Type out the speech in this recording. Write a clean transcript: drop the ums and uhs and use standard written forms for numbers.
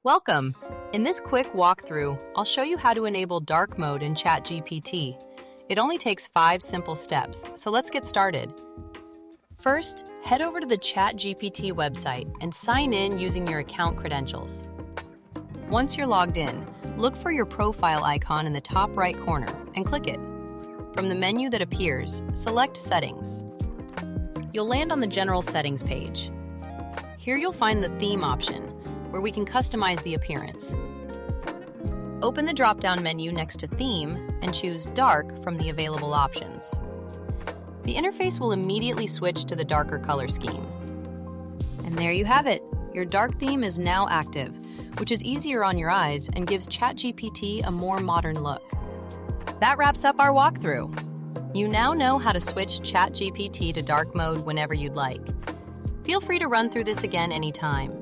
Welcome! In this quick walkthrough, I'll show you how to enable dark mode in ChatGPT. It only takes 5 simple steps, so let's get started. First, head over to the ChatGPT website and sign in using your account credentials. Once you're logged in, look for your profile icon in the top right corner and click it. From the menu that appears, select Settings. You'll land on the General Settings page. Here you'll find the Theme option, where we can customize the appearance. Open the drop-down menu next to Theme and choose Dark from the available options. The interface will immediately switch to the darker color scheme. And there you have it. Your dark theme is now active, which is easier on your eyes and gives ChatGPT a more modern look. That wraps up our walkthrough. You now know how to switch ChatGPT to dark mode whenever you'd like. Feel free to run through this again anytime.